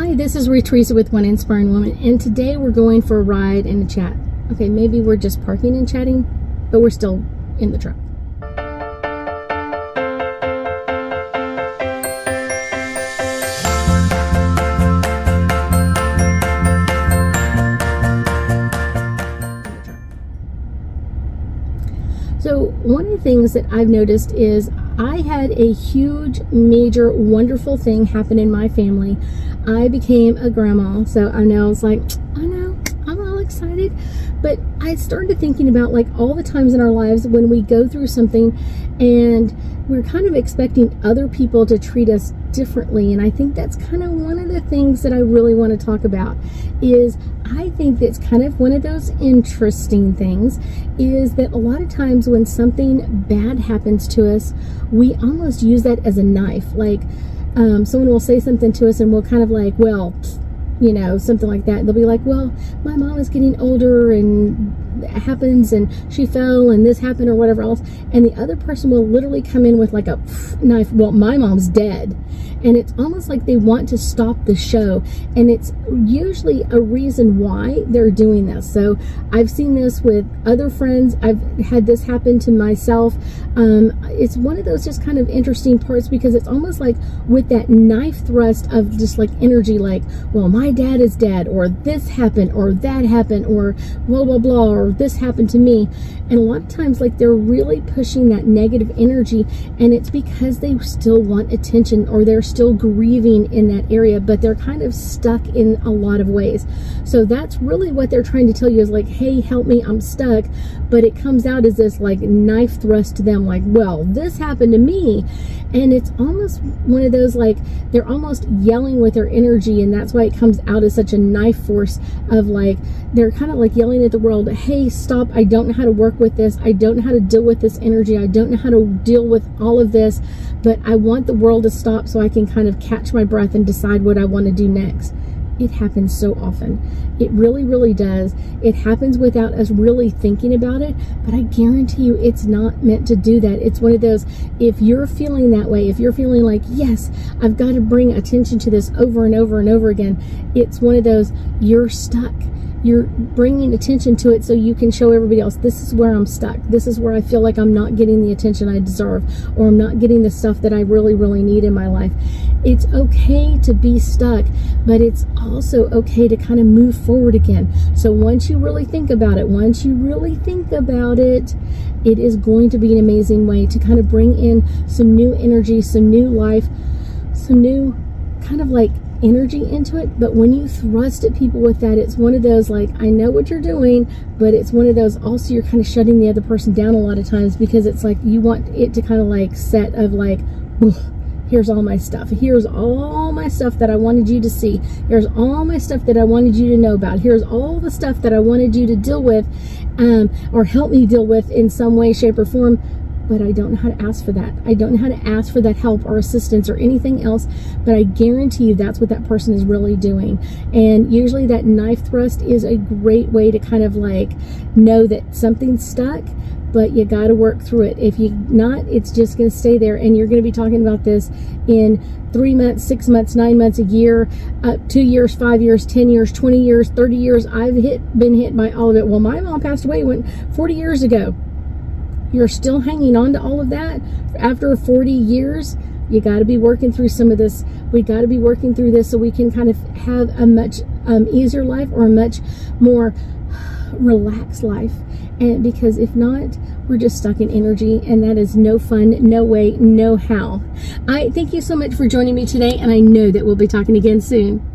Hi, this is Theresa with One Inspiring Woman, and today we're going for a ride and a chat. Okay, maybe we're just parking and chatting, but we're still in the truck. So one of the things that I've noticed is I had a huge, major, wonderful thing happen in my family. I became a grandma, so I know it's like, I know, I'm all excited. But I started thinking about like all the times in our lives when we go through something and we're kind of expecting other people to treat us differently. And I think that's kind of one of the things that I really want to talk about is I think that's kind of one of those interesting things is that a lot of times when something bad happens to us, we almost use that as a knife. Like someone will say something to us and we'll kind of like, well, you know, something like that. They'll be like, well, my mom is getting older and it happens and she fell and this happened or whatever else. And the other person will literally come in with like a knife. Well, my mom's dead. And it's almost like they want to stop the show. And it's usually a reason why they're doing this. So I've seen this with other friends. I've had this happen to myself. It's one of those just kind of interesting parts because it's almost like with that knife thrust of just like energy, like, well, my dad is dead, or this happened, or that happened, or blah, blah, blah, or this happened to me. And a lot of times, like, they're really pushing that negative energy, and it's because they still want attention, or they're still grieving in that area, but they're kind of stuck in a lot of ways. So that's really what they're trying to tell you is like, hey, help me, I'm stuck. But it comes out as this like knife thrust to them, like, well, this happened to me. And it's almost one of those, like, they're almost yelling with their energy, and that's why it comes out as such a knife force of like, they're kind of like yelling at the world, hey, stop, I don't know how to work with this, I don't know how to deal with this energy, I don't know how to deal with all of this, but I want the world to stop so I can kind of catch my breath and decide what I want to do next. It happens so often. It really, really does. It happens without us really thinking about it, but I guarantee you it's not meant to do that. It's one of those, if you're feeling that way, if you're feeling like, yes, I've got to bring attention to this over and over and over again, it's one of those, you're stuck. You're bringing attention to it so you can show everybody else, this is where I'm stuck. This is where I feel like I'm not getting the attention I deserve, or I'm not getting the stuff that I really, really need in my life. It's okay to be stuck, but it's also okay to kind of move forward again. So once you really think about it, it is going to be an amazing way to kind of bring in some new energy, some new life, some new kind of like energy into it. But when you thrust at people with that, it's one of those like, I know what you're doing, but it's one of those also you're kind of shutting the other person down a lot of times because it's like you want it to kind of like set of like, here's all my stuff. Here's all my stuff that I wanted you to see. Here's all my stuff that I wanted you to know about. Here's all the stuff that I wanted you to deal with or help me deal with in some way, shape, or form. But I don't know how to ask for that. I don't know how to ask for that help or assistance or anything else. But I guarantee you that's what that person is really doing. And usually that knife thrust is a great way to kind of like know that something's stuck, but you got to work through it. If you not, it's just going to stay there. And you're going to be talking about this in 3 months, 6 months, 9 months, a year, 2 years, 5 years, 10 years, 20 years, 30 years. I've been hit by all of it. Well, my mom passed away 40 years ago. You're still hanging on to all of that after 40 years. You got to be working through some of this. We got to be working through this so we can kind of have a much easier life or a much more relaxed life. And because if not, we're just stuck in energy, and that is no fun, no way, no how. I thank you so much for joining me today, and I know that we'll be talking again soon.